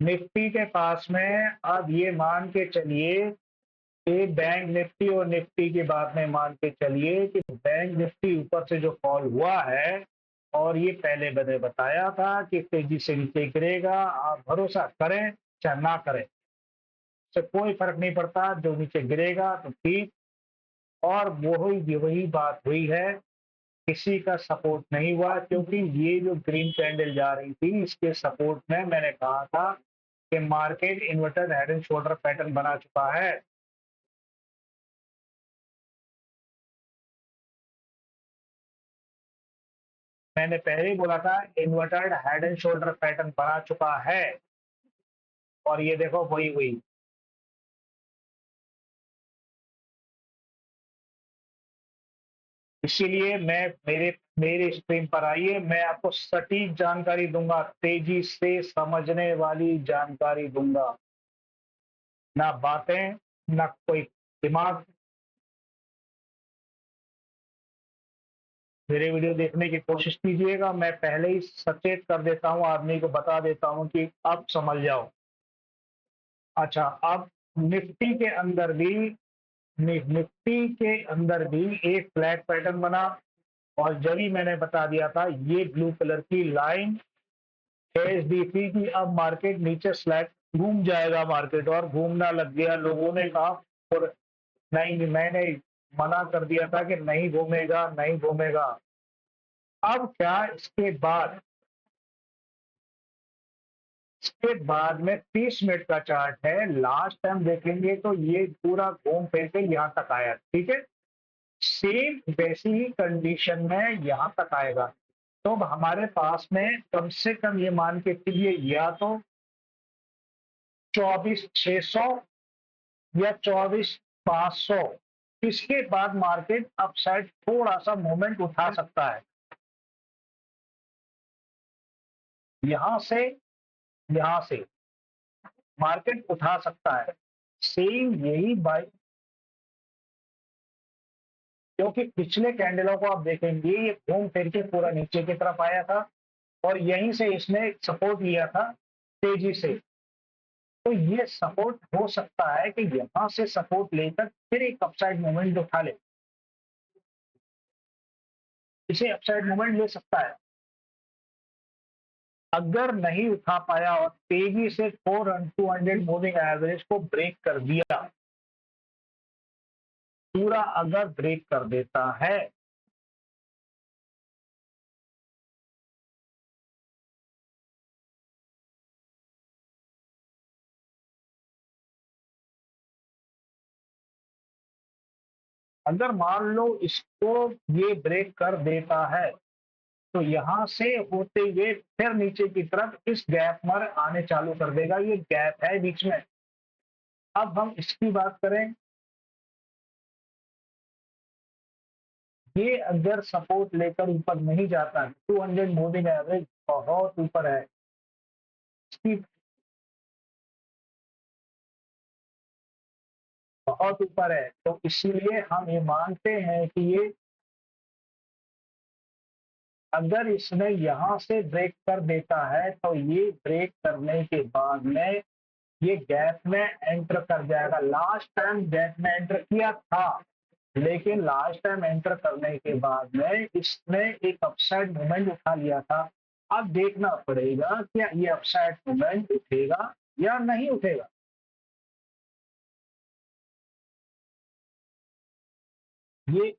Nifty के पास में अब ये मान के चलिए कि बैंक निफ्टी और निफ्टी की बात में मान के चलिए कि बैंक निफ्टी ऊपर से जो फॉल हुआ है और ये पहले मैंने बताया था कि तेजी से नीचे गिरेगा, आप भरोसा करें चाहे ना करें, इससे कोई फर्क नहीं पड़ता, जो नीचे गिरेगा तो ठीक। और वही वही बात हुई है, किसी का सपोर्ट नहीं हुआ, क्योंकि ये जो ग्रीन कैंडल जा रही थी इसके सपोर्ट में मैंने कहा था कि market inverted head and shoulder pattern बना चुका है। मैंने पहले ही बोला था inverted head and shoulder pattern बना चुका है, और ये देखो वही हुई। इसीलिए मैं मेरे मेरे स्क्रीन पर आइए, मैं आपको सटीक जानकारी दूंगा, तेजी से समझने वाली जानकारी दूंगा, ना बातें, ना कोई दिमाग। मेरे वीडियो देखने की कोशिश कीजिएगा, मैं पहले ही सचेत कर देता हूँ, आदमी को बता देता हूँ कि अब समझ जाओ। अच्छा, अब निफ्टी के अंदर भी निफ्टी के अंदर भी एक फ्लैट पैटर्न बना, और जब ही मैंने बता दिया था ये ब्लू कलर की लाइन खींच दी थी कि अब मार्केट नीचे स्लैट घूम जाएगा मार्केट, और घूमना लग गया। लोगों ने कहा और नहीं, मैंने मना कर दिया था कि नहीं घूमेगा, नहीं घूमेगा। अब क्या इसके बाद में 30 मिनट का चार्ट है, लास्ट टाइम देखेंगे तो ये पूरा घूम फिर के यहाँ तक आया, ठीक है। सेम वैसी ही कंडीशन में यहाँ तक आएगा, तो अब हमारे पास में कम से कम ये मान के चलिए या तो 24,600 या 24,500, इसके बाद मार्केट अपसाइड थोड़ा सा मूवमेंट उठा सकता है। यहां से मार्केट उठा सकता है। सेम यही बाई, क्योंकि पिछले कैंडलों को आप देखेंगे ये घूम फिर के पूरा नीचे की तरफ आया था, और यहीं से इसने सपोर्ट लिया था तेजी से। तो ये सपोर्ट हो सकता है कि यहां से सपोर्ट लेकर फिर एक अपसाइड मूवमेंट उठा ले, इसे अपसाइड मूवमेंट ले सकता है। अगर नहीं उठा पाया और तेजी से 400 मूविंग एवरेज को ब्रेक कर दिया, पूरा अगर ब्रेक कर देता है, अगर मान लो इसको ये ब्रेक कर देता है, तो यहां से होते हुए फिर नीचे की तरफ इस गैप पर आने चालू कर देगा। ये गैप है बीच में। अब हम इसकी बात करें, ये अगर सपोर्ट लेकर ऊपर नहीं जाता, 200 मूविंग एवरेज बहुत ऊपर है इसकी, बहुत ऊपर है, तो इसीलिए हम ये मानते हैं कि ये अगर इसने यहां से ब्रेक कर देता है तो ये ब्रेक करने के बाद में ये गैप में एंटर कर जाएगा। लास्ट टाइम गैप में एंटर किया था, लेकिन लास्ट टाइम एंटर करने के बाद में इसने एक अपसाइड मूवमेंट उठा लिया था। अब देखना पड़ेगा क्या ये अपसाइड मूवमेंट उठेगा या नहीं उठेगा। ये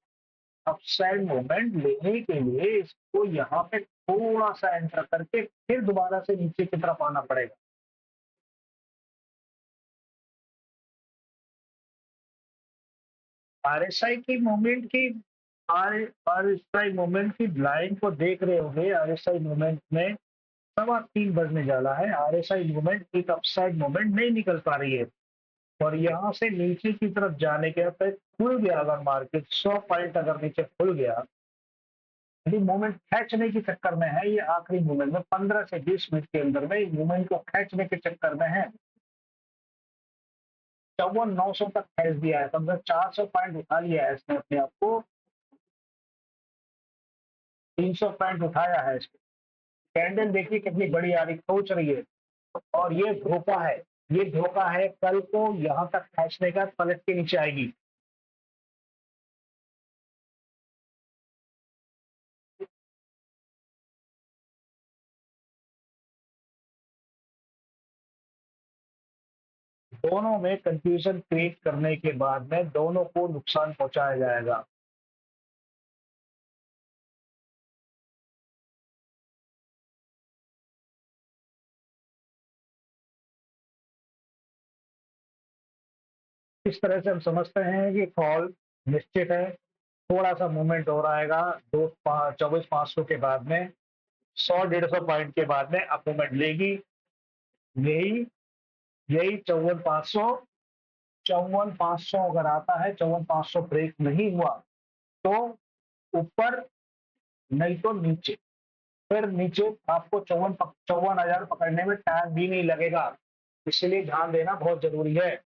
अपसाइड मूवमेंट लेने के लिए इसको यहाँ पे थोड़ा सा एंटर करके फिर दोबारा से नीचे की तरफ आना पड़ेगा। आरएसआई की मूवमेंट की आर आरएसआई मूवमेंट की लाइन को देख रहे होंगे। आरएसआई मूवमेंट में 3:15 बजने जाला है, आरएसआई मूवमेंट एक अपसाइड मूवमेंट नहीं निकल पा रही है, और यहाँ से नीचे की तरफ जाने के बाद खुल गया अगर मार्केट 100 पॉइंट अगर नीचे खुल गया, यदि मूवमेंट खींचने के चक्कर में है, ये आखिरी मूवमेंट में 15 से 20 मिनट के अंदर में मूवमेंट को खींचने के चक्कर में है, 54,900 तक खींच दिया है, तो 400 पॉइंट उठा लिया है इसने अपने आप को, 300 पॉइंट उठाया है इसको। कैंडल देखिए कितनी बड़ी आ रही, सोच रही है। और ये धोखा है, कल को यहाँ तक पहुँचने का, पलट के नीचे आएगी। दोनों में कंफ्यूजन क्रिएट करने के बाद में दोनों को नुकसान पहुँचाया जाएगा। इस तरह से हम समझते हैं कि कॉल निश्चित है, थोड़ा-सा मूवमेंट हो रहेगा, 2 पा 24,500 के बाद में, 100 150 पॉइंट के बाद में अप मूवमेंट लेगी। यही यही 54,500, 54,500 अगर आता है, 54,500 ब्रेक नहीं हुआ, तो ऊपर, नहीं तो नीचे। फिर नीचे आपको 54,000 पकड़ने में टाइम भी नहीं लगेगा, इसलिए ध्यान देना बहुत ज़रूरी है।